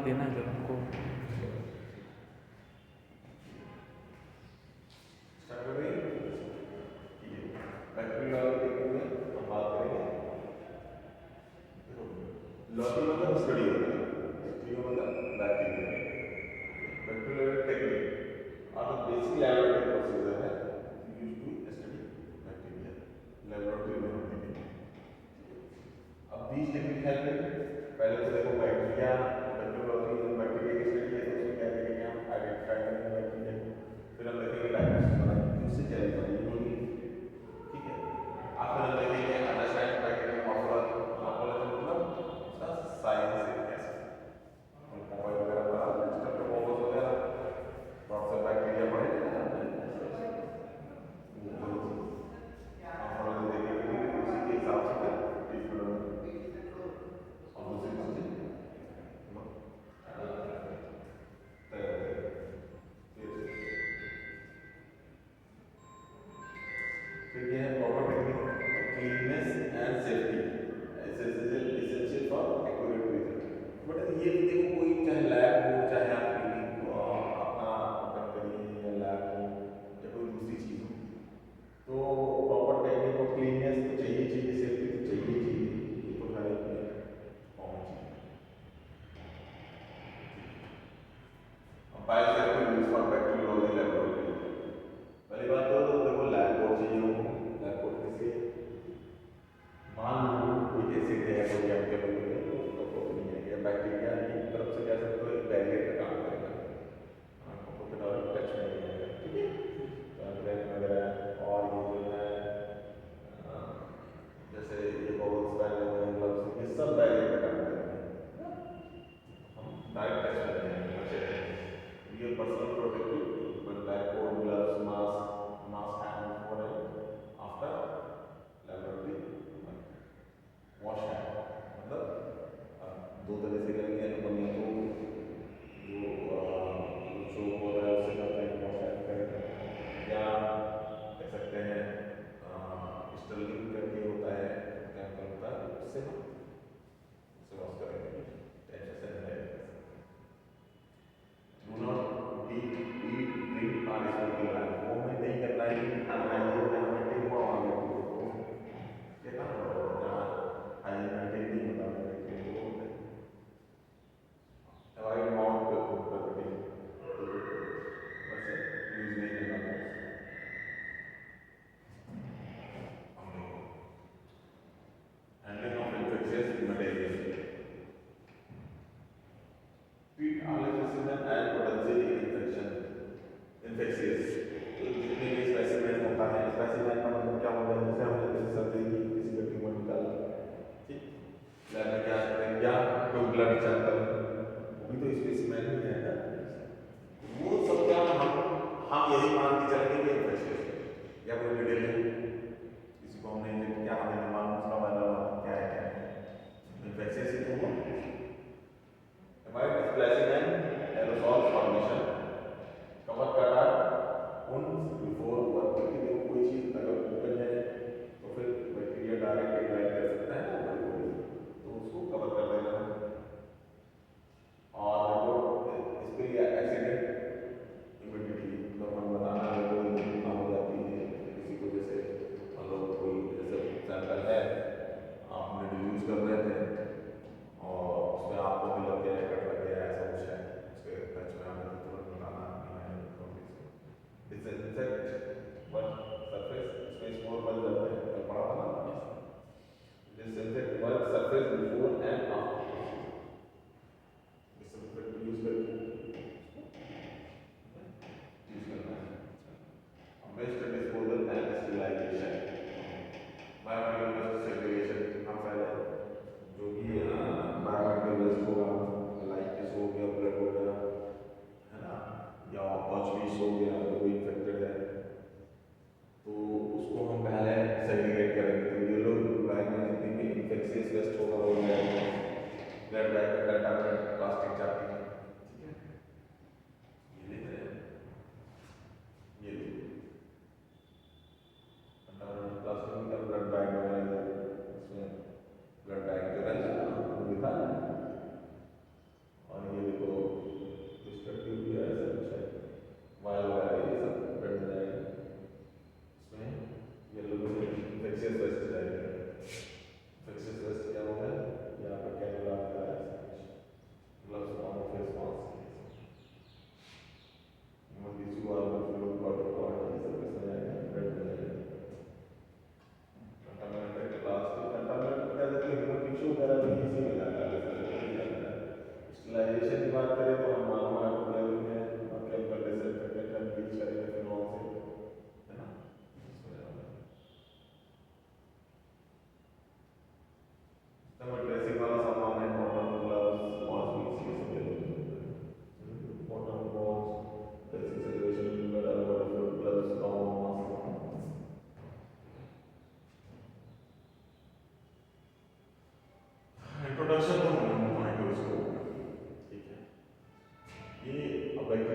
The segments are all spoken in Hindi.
देना है जब हमको। स्टार्ट हो गई? ठीक है, बैक्टीरियोलॉजी में हम बात करेंगे। लॉजी मतलब स्टडी होता है, स्टडी मतलब बैक्टीरिया। बैक्टीरियल टेक्निक और द बेसिक लैबोरेटरी प्रोसीजर है used to study bacteria, laboratory में होती है। अब these टेक्निक हेल्प करेंगे। पहले तो देखो बैक्टीरिया, बैक्टीरियोलॉजी बैक्टीरिया की स्टडी है, तो उसमें क्या करेंगे हम, आइडेंटिफाई करेंगे बैक्टीरिया को, फिर हम देखेंगे डायग्नोसिस बनाएंगे, उससे क्या बताइए होगी। ठीक है, आप फिर हम देखेंगे अंडरस्टैंड बैक्टीरिया मॉर्फोलॉजी। मॉर्फोलॉजी मतलब उसका साइंस है कैसे, मोबाइल वगैरह पर स्ट्रक्चर मोबोस वगैरह बहुत से बैक्टीरिया पढ़े हैं ना आपने, मॉर्फोलॉजी देखेंगे उसी के हिसाब से फिर ट्रीटमेंट और दूसरी चीजें फिर ये है proper technique cleanness and safety essential for accurate result. But ये तो देखो कोई चाहे लैब हो चाहे आप क्लिनिक अपना ओपन करिए या लैब हो या कोई दूसरी चीज़ हो, तो प्रॉपर टेक्निक और क्लीननेस तो चाहिए चाहिए, सेफ्टी तो चाहिए चाहिए, ये तो हर एक में कॉमन चीज़ है। Biosafety use for bacteriology laboratory. पहली बात तो देखो लैब कोट चाहिए हो, लैब कोट किसी मान लो कोई एसिड है कोई केमिकल है तो उसका कोट नहीं है, या बैक्टीरिया की तरफ से कह सकते हो एक बैरियर का काम करेगा, आंखों को फिर और टच नहीं करेगा। ठीक है, ब्रेन वगैरह और ये जो है जैसे ये गॉगल्स पहने हुए हैं, ग्लव्स, ये सब बैरियर का काम करेंगे, हम डायरेक्ट टच करते हैं बचे रहेंगे। ये personal protective equipment like coat, gloves, mask hand for after laboratory wash hand, मतलब दो तरह से करेंगे, अपन या तो जो सोप होता है उससे करते हैं वॉश हैंड करेंगे, या कह सकते हैं स्टर्लिंग करके होता है केमिकल होता है उससे हम उससे वॉश करेंगे। ऐसे से नहीं डू नॉट ईट ड्रिंक और स्मोकिंग लाइफ, वो हमें नहीं करना है कि खाना है ये खाना मेंटेन हुआ वहाँ पे ये काम करो जहाँ हाइजीन मेंटेन नहीं होता है अवॉइड माउथ प्रॉपर्टी वैसे यूज नहीं करना है। Handling of infectious material, treat all specimen as potential infection infectious. जितने भी स्पेसिमेन होता है, स्पेसिमेन का मतलब क्या होता है, जैसे हमने किसी सर्जरी की किसी का ट्यूमर निकाला, ठीक, लैब में क्या करते हैं, या कोई ब्लड सैंपल, वो भी तो स्पेसिमेन ही है ना, वो सब क्या हम यही मान के चलेंगे कि इन्फेक्शियस है, या कोई डिटेल है किसी को हमने इंजेक्ट किया, हमें नहीं मालूम उसका वायरल क्या है इन्फेक्शियस ही तो हुआ। Avoid splashing and aerosol formation, cover करना उन बिफोर वर्क, क्योंकि देखो कोई चीज़ अगर ओपन है तो फिर बैक्टीरिया डायरेक्ट इन्वाइट कर सकता है ना, तो उसको कवर कर देना। और देखो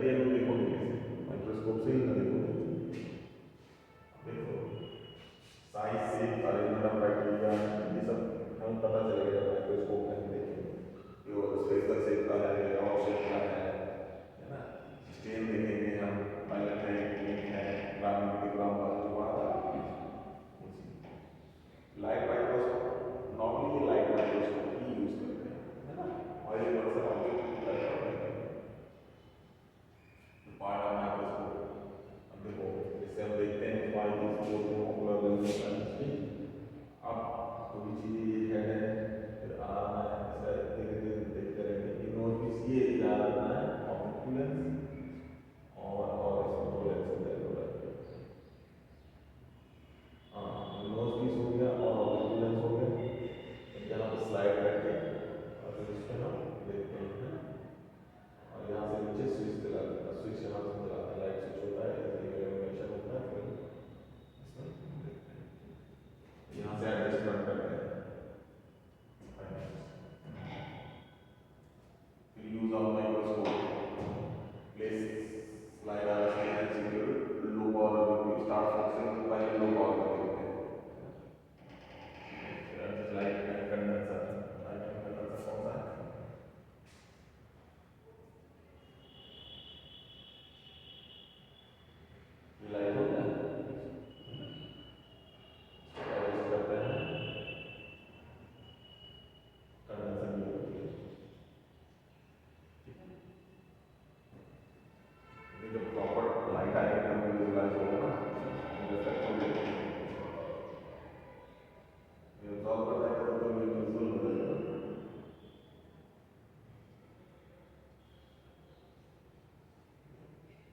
बैक्टीरिया को देखोगे कैसे, माइक्रोस्कोप से ही ना देखोगे। देखो साइज से सारे नंबर बैक्टीरिया ये सब हमें पता चलेगा माइक्रोस्कोप में हम देखेंगे। जो स्फेरिकल शेप का है, राउंड शेप का है ना। स्टेन देखेंगे हम, पायलट है, क्लिनिक है, gram light microscope, normally light microscope ही यूज करते हैं, है ना। और ये बड़ा सा ऑब्जेक्ट पार्ट ऑफ माइक्रोस्कोप। अब देखो जैसे हम देखते हैं पार्ट ऑफ ओकुलर लेंस, अब कोई चीज हेड है, फिर आर्म है, ऐसा धीरे धीरे देखते रहेंगे। ये नोज पीस ये जा रहा है ऑप्टिक लेंस और इसमें दो लेंस होते हैं, दो लेंस। हाँ, नोज पीस हो गया और ऑप्टिक लेंस हो गया। यहाँ पे स्लाइड करके और फिर इसमें हम देखते हैं और यहाँ से नीचे स्विच दिलाते हैं। स्विच यहाँ से दिलाते हैं, लाइट स्विच होता है, इल्यूमिनेशन होता है, फिर इसमें देखते हैं। यहाँ से एडजस्टमेंट करते हैं। फिर use of microscope, place slide are and secure low power start focusing by low power करते हैं। लाइट कंडेंसर, लाइट कंडेंसर कौन सा है? लाइट होता है, करते हैं कंडेंसर भी होती है। जब प्रॉपर लाइट आएगी तब विजुअलाइज होगा ना, रिफ्लेक्ट होगा, ये सॉल्व कर जाएगा तो विजुअल हो जाएगा।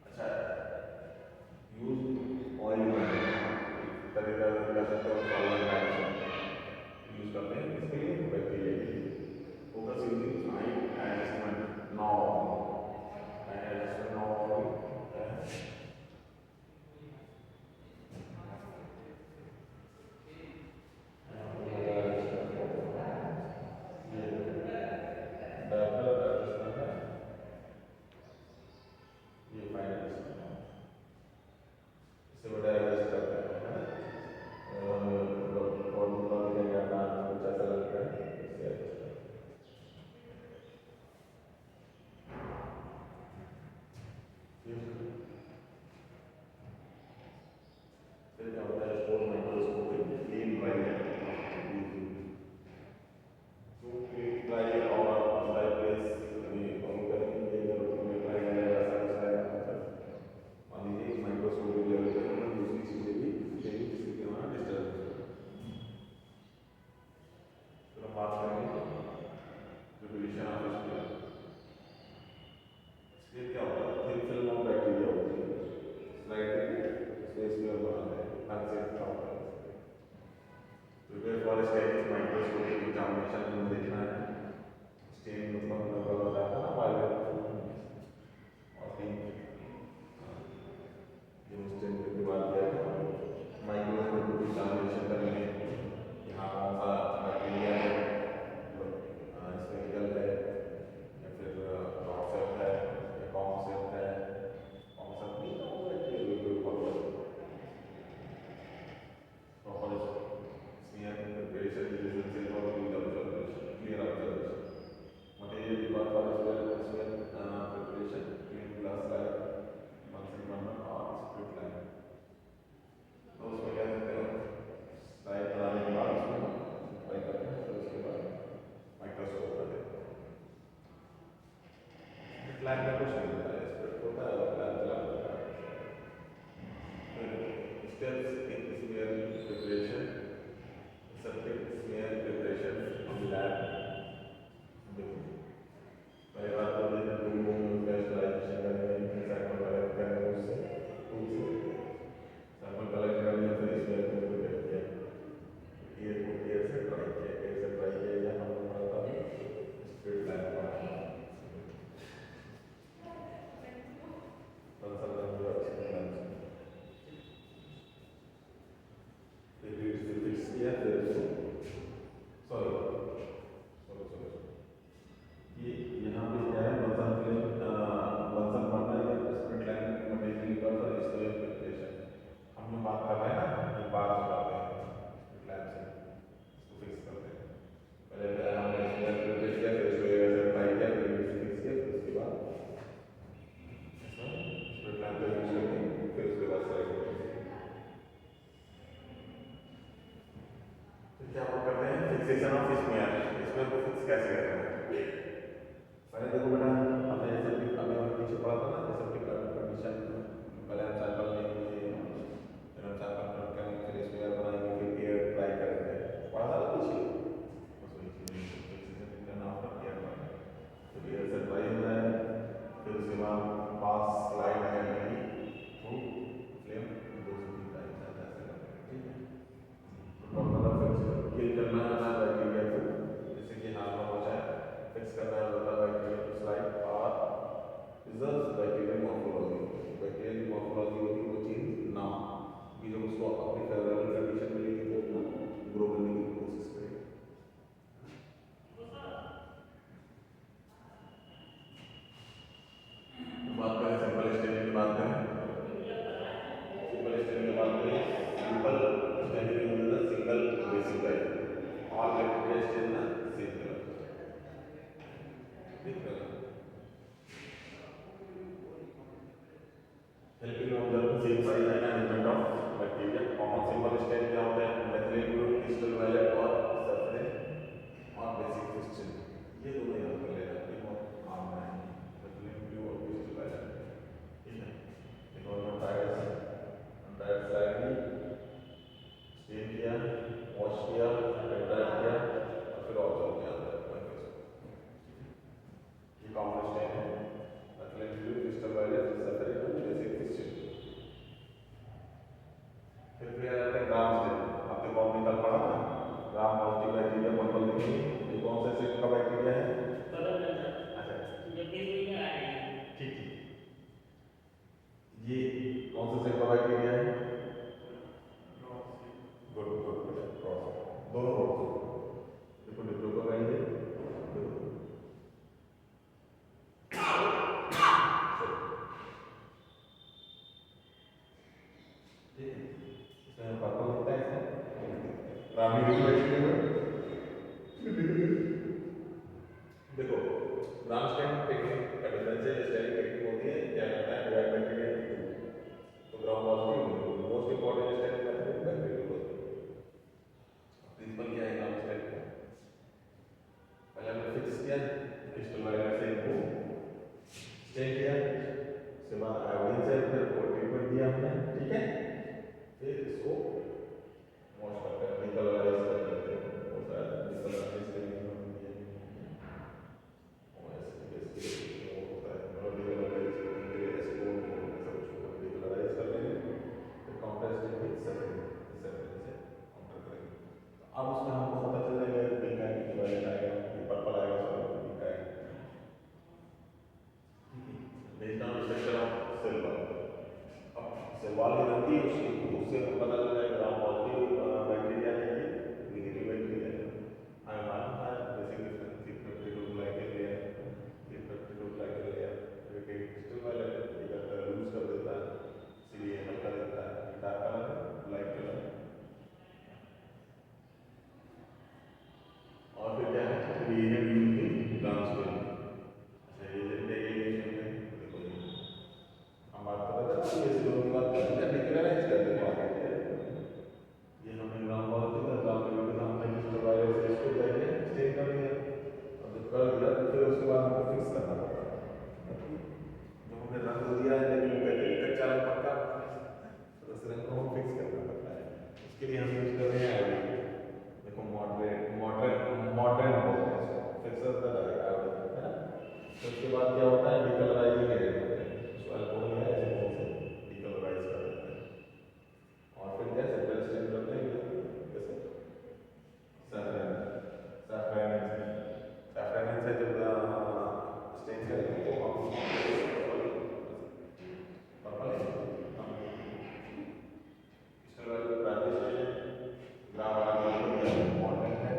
अच्छा, यूज ऑयल तरीका कर सकते हो, सॉल्वेंट यूज करते हैं इसके लिए, बैक्टीरिया के लिए। Focus using fine adjustment knob, adjustment knob flag में कुछ नहीं होता है, स्प्लिट होता है और फ्लैग चला होता है। Steps in smear preparation, septic smear preparation in lab. पहली बात तो ये लोगों को स्पेशलाइजेशन करने में सैंपल कलेक्ट करने उससे सैंपल कलेक्ट करने फिर स्मीयर को प्रिपेयर किया, एयर से ट्राई किया या हम लोग split lab helping observe same size and arrangement of bacteria. Common simple stain क्या होते हैं? मेथिलीन ग्रुप, क्रिस्टल वायलेट और सल्फरेट और बेसिक क्रिस्टल। ये दोनों याद कर लेना, ये बहुत काम में आएंगे। मेथिलीन ब्लू और क्रिस्टल वायलेट, ठीक है। इन्होंने टायर्स स्लाइडली स्टेन किया, वॉश किया, पेंटाइट किया और फिर ऑब्जर्व किया ये कॉमन स्टेन है। मेथिलीन ब्लू, क्रिस्टल वायलेट, सल्फरेट और बेसिक क्रिस्टल। फिर आ जाते हैं ग्राम स्टेन। आपने कौन निकल पड़ा ना, ग्राम पॉजिटिव बैक्टीरिया पर्पल दिखेंगे। ये कौन से सेट का बैक्टीरिया है? अच्छा ठीक ठीक। ये कौन से सेट का बैक्टीरिया है? गुड गुड गुड, क्रॉस दोनों क्रॉस। देखो डिप्लो कर रहे हैं पर्पल होता है रामी बैक्टीरिया। देखो ग्राम स्टेन टेक्निक का डिफरेंस है, स्टेरिक टेक्निक होती है क्या करता है डिवाइड बैक्टीरिया। तो ग्राम पॉजिटिव मोस्ट इंपॉर्टेंट स्टेरिक मेथड बैक्टीरिया होती है। प्रिंसिपल क्या है ग्राम स्टेन का? पहले हमने फिक्स किया क्रिस्टल वायलेट से इनको स्टेन किया, उसके बाद आयोडीन से फिर ट्रीटमेंट दिया हमने, ठीक है। फिर इसको वॉश करते हैं, डिकलराइज कर देते हैं, और शायद डिकलराइज करने में और ऐसे होता है और डिकलराइज करने के लिए इसको सब कुछ डिकलराइज कर लेंगे, फिर कॉन्ट्रास्ट विद सल्फेट से काउंटर करेंगे। अब उसमें हमको पता चल जाएगा पिंक आएगा कि वायलेट आएगा कि पर्पल आएगा, सॉरी पिंक आएगा। Based on structure of cell wall, अब सेल वॉल की बनती है उससे हमें पता चल जाएगा ग्राम पॉजिटिव बैक्टीरिया है कि नेगेटिव बैक्टीरिया है। हमें मालूम था बेसिक डिफरेंस पेप्टिडोग्लाइकन लेयर, ये पेप्टिडोग्लाइकन लेयर क्रिस्टल वायलेट ये करता है लूज कर देता है, इसलिए हल्का देता है डार्क कलर लाइट कलर। और फिर क्या है फिर ये है यूज ग्राम स्टेन। अच्छा ये डेरिवेशन है, देखो ये हम बात कर रहे थे ये दोनों की बात कर रहे थे, डिकलराइज कर देंगे आगे। ये हमने ग्राम पॉजिटिव का ग्राम नेगेटिव का हमने क्रिस्टल वायलेट से इसको करके स्टेन कर दिया, और जब कर दिया तो फिर उसके बाद हमको फिक्स करना पड़ता है। जब हमने रंग दिया है लेकिन कहते हैं कच्चा रंग पक्का, तो उस रंग को हम फिक्स करना पड़ता है। उसके लिए हम यूज कर रहे हैं आयोडीन। देखो मॉडरेट मॉडरेट मॉडरेट बोलते हैं इसको, फिक्सर का आयोडीन है ना। तो उसके बाद क्या होता है डिकलराइजिंग एजेंट होते हैं, उसको अल्कोहल या एसिड से डिकलराइज कर देते हैं। और फिर क्या सेपरेट स्टेन करते हैं जैसे सैफरन से जब स्टेन करेंगे तो हम पर्पल क्रिस्टल वायलेट ट्रांजिशन ग्राम वाला मॉडर्न है,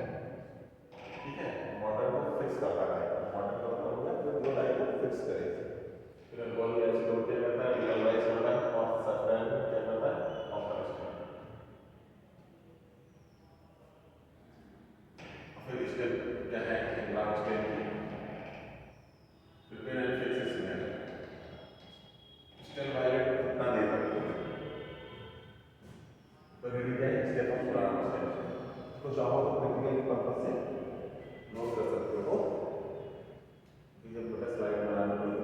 ठीक है। मॉडर्न को फिक्स करता है, मॉडर्न का मतलब होगा जो दो लाइन को फिक्स करेगा। फिर अल्कोहल या एसिड क्या करता है डिकलराइज करता है, और सैफरन क्या करता है कॉन्ट्रास्ट करता है। फिर स्टेप क्या है ग्राम स्टेन की prepare and fix smear. Crystal violet को कितना दे सकते हैं तो ये क्या है स्टेप ऑफ ग्राम स्टेन। इसको चाहो तो प्रैक्टिकल पर्पस से नोट कर सकते हो, ये बड़ा स्लाइड बनाना पड़ेगा।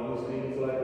use things like